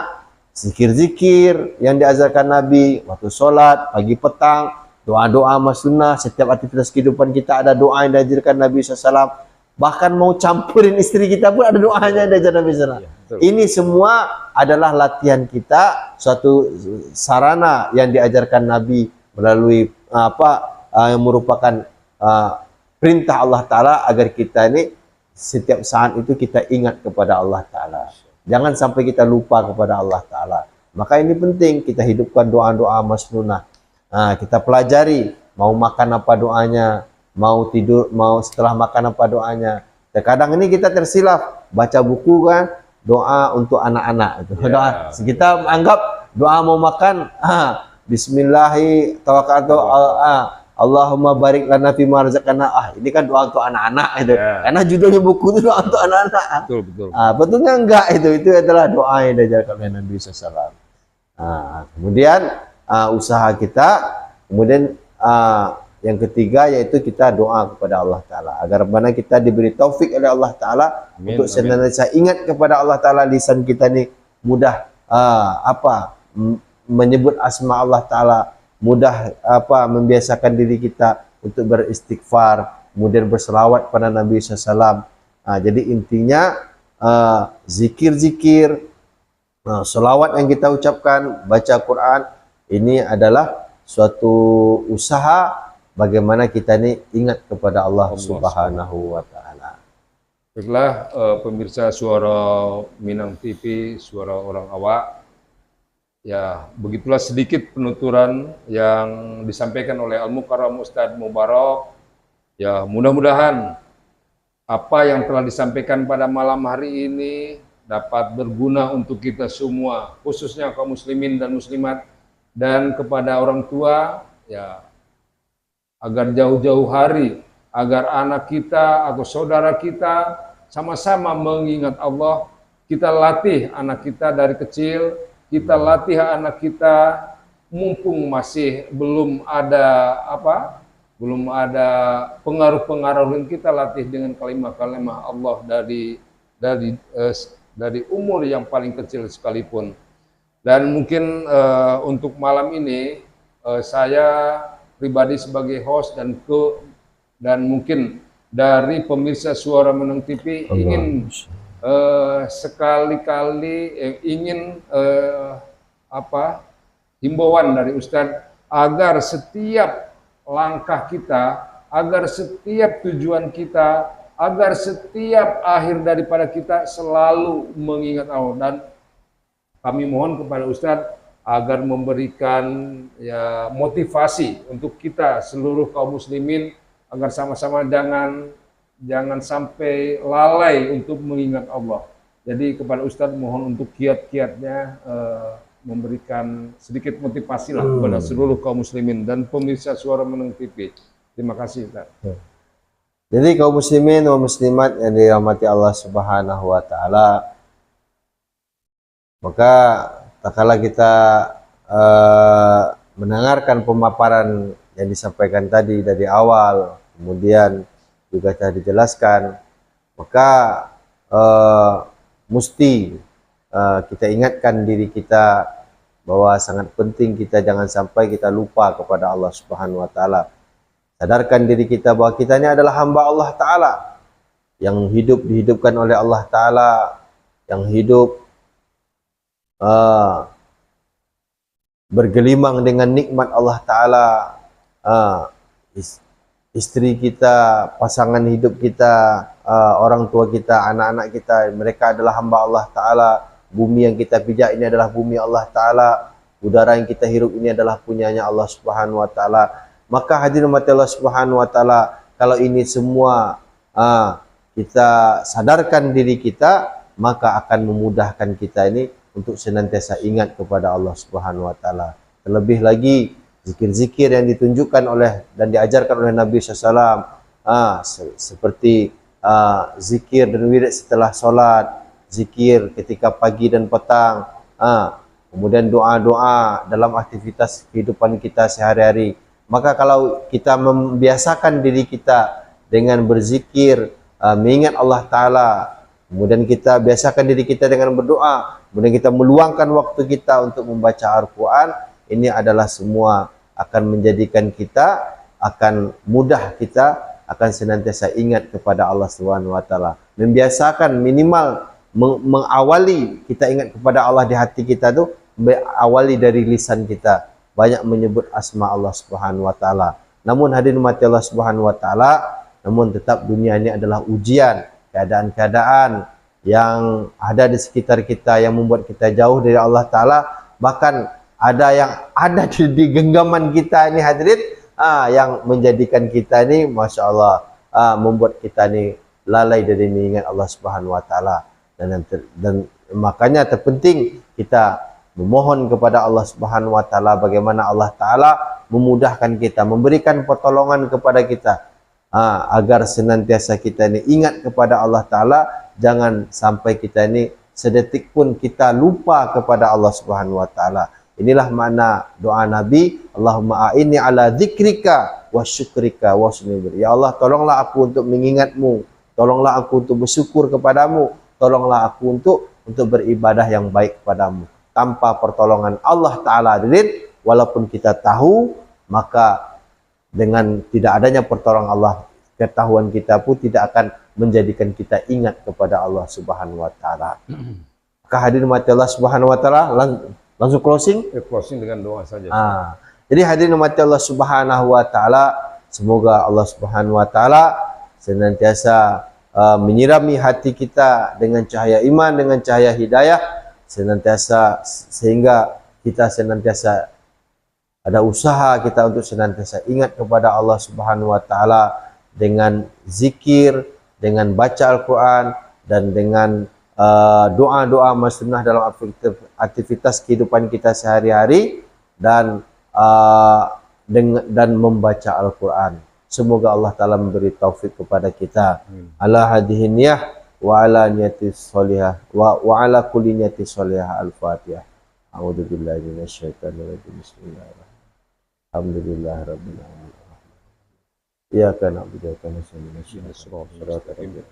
zikir-zikir yang diajarkan Nabi waktu sholat, pagi petang, doa-doa masnunah. Setiap aktivitas kehidupan kita ada doa yang diajarkan Nabi SAW. Bahkan mau campurin istri kita pun ada doanya yang diajarkan Nabi SAW. Ini semua adalah latihan kita, suatu sarana yang diajarkan Nabi melalui yang merupakan perintah Allah Ta'ala agar kita ini setiap saat itu kita ingat kepada Allah Ta'ala. Jangan sampai kita lupa kepada Allah Ta'ala. Maka ini penting kita hidupkan doa-doa masnunah. Kita pelajari mau makan apa doanya, mau tidur, mau setelah makan apa doanya. Terkadang ini kita tersilap baca buku kan doa untuk anak-anak itu. Doa kita anggap doa mau makan bismillahi tawakkaltu Allahumma barik lana fima razaqtana. Ini kan doa untuk anak-anak itu. Karena judulnya buku itu doa untuk anak-anak.
Betul, betul.
Betulnya enggak itu adalah doa yang diajarkan oleh Nabi SAW. Kemudian usaha kita, kemudian yang ketiga yaitu kita doa kepada Allah Ta'ala agar mana kita diberi taufik oleh Allah Ta'ala untuk senantiasa ingat kepada Allah Ta'ala. Lisan kita ni mudah menyebut asma Allah Ta'ala, mudah membiasakan diri kita untuk beristighfar, kemudian berselawat pada Nabi SAW. Jadi intinya zikir-zikir, selawat yang kita ucapkan, baca Quran, ini adalah suatu usaha bagaimana kita ini ingat kepada Allah Subhanahu wa Ta'ala.
Baiklah, pemirsa Suara Minang TV, suara orang awak. Ya, begitulah sedikit penuturan yang disampaikan oleh Al-Mukarram Ustadz Mubarak. Ya, mudah-mudahan apa yang telah disampaikan pada malam hari ini dapat berguna untuk kita semua, khususnya kaum muslimin dan muslimat, dan kepada orang tua, ya, agar jauh-jauh hari, agar anak kita atau saudara kita sama-sama mengingat Allah. Kita latih anak kita dari kecil, kita latih anak kita mumpung masih belum ada pengaruh-pengaruh, yang kita latih dengan kalimat-kalimat Allah dari umur yang paling kecil sekalipun. Dan mungkin untuk malam ini saya pribadi sebagai host dan mungkin dari pemirsa Suara Minang TV ingin sekali-kali ingin himbauan dari Ustadz agar setiap langkah kita, agar setiap tujuan kita, agar setiap akhir daripada kita selalu mengingat Allah. Dan kami mohon kepada Ustadz agar memberikan motivasi untuk kita seluruh kaum muslimin agar sama-sama jangan sampai lalai untuk mengingat Allah. Jadi kepada Ustadz mohon untuk kiat-kiatnya memberikan sedikit motivasi lah kepada seluruh kaum muslimin dan pemirsa Suara Minang TV. Terima kasih Ustadz.
Jadi kaum muslimin dan muslimat yang dirahmati Allah Subhanahu wa Ta'ala, maka tak kala kita mendengarkan pemaparan yang disampaikan tadi dari awal, kemudian juga telah dijelaskan, maka mesti kita ingatkan diri kita bahwa sangat penting kita jangan sampai kita lupa kepada Allah Subhanahu wa Ta'ala. Sadarkan diri kita bahwa kita ini adalah hamba Allah Ta'ala yang dihidupkan oleh Allah Ta'ala, yang hidup bergelimang dengan nikmat Allah Ta'ala. Istri kita, pasangan hidup kita, orang tua kita, anak-anak kita, mereka adalah hamba Allah Ta'ala. Bumi yang kita pijak ini adalah bumi Allah Ta'ala. Udara yang kita hirup ini adalah punyanya Allah Subhanahu wa Ta'ala. Maka hadirin mati Allah Subhanahu wa Ta'ala, kalau ini semua kita sadarkan diri kita, maka akan memudahkan kita ini untuk senantiasa ingat kepada Allah Subhanahu wa Ta'ala. Terlebih lagi zikir-zikir yang ditunjukkan oleh dan diajarkan oleh Nabi SAW, seperti zikir dan wirid setelah sholat, zikir ketika pagi dan petang, kemudian doa-doa dalam aktivitas kehidupan kita sehari-hari. Maka kalau kita membiasakan diri kita dengan berzikir, mengingat Allah Ta'ala, kemudian kita biasakan diri kita dengan berdoa, kemudian kita meluangkan waktu kita untuk membaca Al-Quran, ini adalah semua akan menjadikan kita, akan mudah kita akan senantiasa ingat kepada Allah Subhanahu wa Ta'ala. Membiasakan minimal mengawali kita ingat kepada Allah di hati kita tuh, awali dari lisan kita, banyak menyebut asma Allah Subhanahu wa Ta'ala. Namun hadirin mati Allah Subhanahu wa Ta'ala, namun tetap dunia ini adalah ujian, keadaan-keadaan yang ada di sekitar kita yang membuat kita jauh dari Allah Ta'ala, bahkan ada yang ada di genggaman kita ini hadirin, yang menjadikan kita ini Masya Allah, membuat kita ini lalai dari mengingat Allah Subhanahu Wa Taala. Dan makanya terpenting kita memohon kepada Allah Subhanahu Wa Taala bagaimana Allah Taala memudahkan kita, memberikan pertolongan kepada kita, agar senantiasa kita ini ingat kepada Allah Taala, jangan sampai kita ini sedetik pun kita lupa kepada Allah Subhanahu Wa Taala. Inilah makna doa Nabi, Allahumma a'inni ala dzikrika wa syukrika wa husni ibadatik. Ya Allah, tolonglah aku untuk mengingatmu, tolonglah aku untuk bersyukur kepadamu, tolonglah aku untuk beribadah yang baik kepadamu. Tanpa pertolongan Allah Ta'ala, walaupun kita tahu, maka dengan tidak adanya pertolongan Allah, ketahuan kita pun tidak akan menjadikan kita ingat kepada Allah Subhanahu Wa Ta'ala. Maka hadirin mati Allah Subhanahu Wa Ta'ala, langsung closing?
Closing dengan doa saja.
Jadi hadirin mati Allah Subhanahu Wa Ta'ala, semoga Allah Subhanahu Wa Ta'ala senantiasa menyirami hati kita dengan cahaya iman, dengan cahaya hidayah, senantiasa sehingga kita senantiasa ada usaha kita untuk senantiasa ingat kepada Allah Subhanahu Wa Ta'ala dengan zikir, dengan baca Al-Quran, dan dengan doa-doa sunnah dalam aktivitas kehidupan kita sehari-hari, dan membaca Al-Quran. Semoga Allah Ta'ala memberi taufik kepada kita. Ala hadhihi niyah wa ala niyati sholihah wa ala kulli niyati sholihah. Al-Fatihah. A'udzu billahi minasyaitonir rajim. Bismillahirrahmanirrahim. Alhamdulillah rabbil alamin. Iyyaka na'budu wa iyyaka nasta'in. Ihdinas siratal mustaqim.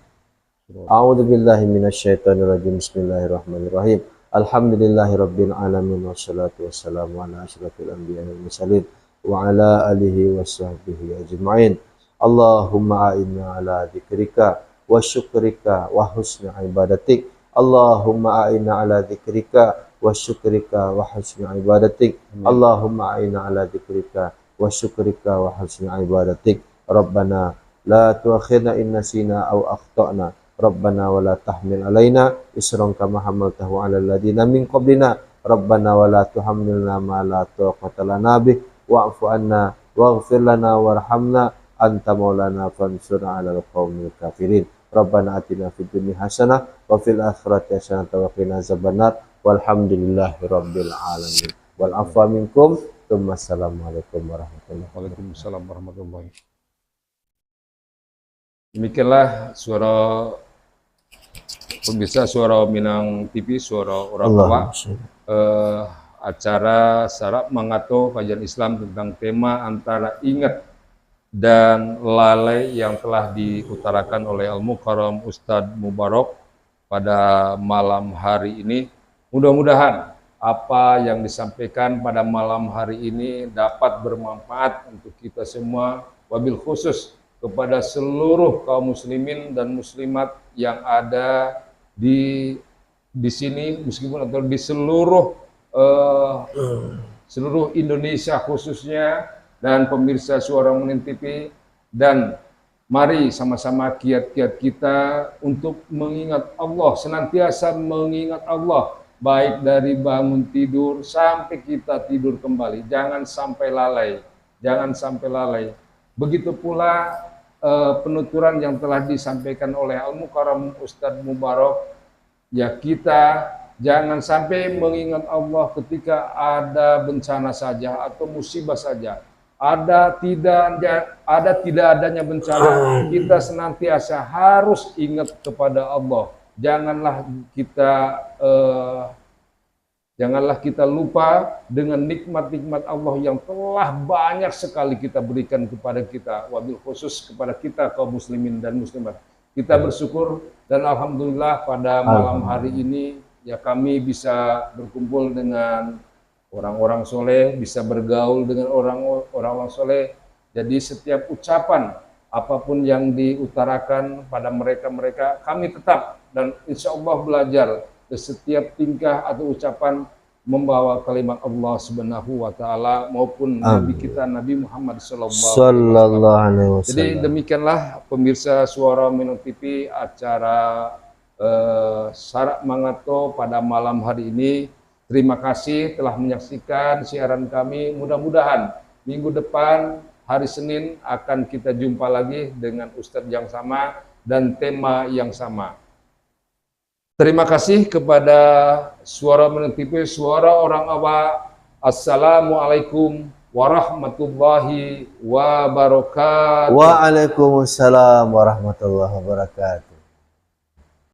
A'udzu billahi minasyaitonir rajim. Bismillahirrahmanirrahim. Alhamdulillahi rabbil alamin wassalatu wassalamu ala asyrafil anbiya'i wal mursalin wa ala alihi washabbihi ajma'in. Allahumma a'inna ala dzikrika wa syukrika wa husni ibadatik. Allahumma a'inna ala dzikrika wa syukrika wa husni ibadatik. Allahumma a'inna ala dzikrika wa syukrika wa husni ibadatik. Rabbana la tu'akhidna in nasina aw akhtana. Rabbana wa la tahmil alaina isran kama hamaltahu 'alal ladzina min qablina. Rabbana wa la tuhammilna ma la taqata lana bih wa'fu anna waghfir lana warhamna anta maulana fansurna 'alal qaumil kafirin. Rabbana atina fid dunya hasanah wa fil akhirati hasanah wa qina azabannar. Walhamdulillahi rabbil alamin. Wal afwa minkum. Assalamualaikum warahmatullahi wabarakatuh.
Waalaikumsalam warahmatullahi wabarakatuh. Demikianlah suara pemirsa Suara Minang TV, suara orang tua, acara Sarap Mangato Kajian Islam tentang tema antara ingat dan lalai yang telah diutarakan oleh Al-Mukarram Ustadz Mubarak pada malam hari ini. Mudah-mudahan apa yang disampaikan pada malam hari ini dapat bermanfaat untuk kita semua, wabil khusus kepada seluruh kaum muslimin dan muslimat yang ada di sini, meskipun atau di seluruh Indonesia khususnya, dan pemirsa Suara Minang TV. Dan mari sama-sama kiat-kiat kita untuk mengingat Allah, senantiasa mengingat Allah, baik dari bangun tidur sampai kita tidur kembali. Jangan sampai lalai, jangan sampai lalai. Begitu pula penuturan yang telah disampaikan oleh Al-Mukarram Ustadz Mubarak, ya kita jangan sampai mengingat Allah ketika ada bencana saja atau musibah saja. Ada tidak adanya bencana, kita senantiasa harus ingat kepada Allah. Janganlah kita lupa dengan nikmat-nikmat Allah yang telah banyak sekali kita berikan kepada kita, wabil khusus kepada kita kaum muslimin dan muslimat. Kita bersyukur dan alhamdulillah pada malam hari ini ya kami bisa berkumpul dengan orang-orang soleh, bisa bergaul dengan orang-orang soleh. Jadi setiap ucapan apapun yang diutarakan pada mereka kami tetap dan insya Allah belajar. Setiap tingkah atau ucapan membawa kalimat Allah Subhanahu wa taala maupun Nabi kita Nabi Muhammad sallallahu alaihi wasallam. Jadi demikianlah pemirsa Suara Minang TV, acara Sarap Mangato pada malam hari ini. Terima kasih telah menyaksikan siaran kami. Mudah-mudahan minggu depan hari Senin akan kita jumpa lagi dengan Ustadz yang sama dan tema yang sama. Terima kasih kepada Suara Meneng TV, Suara Orang Awak. Assalamualaikum warahmatullahi wabarakatuh.
Waalaikumsalam warahmatullahi wabarakatuh.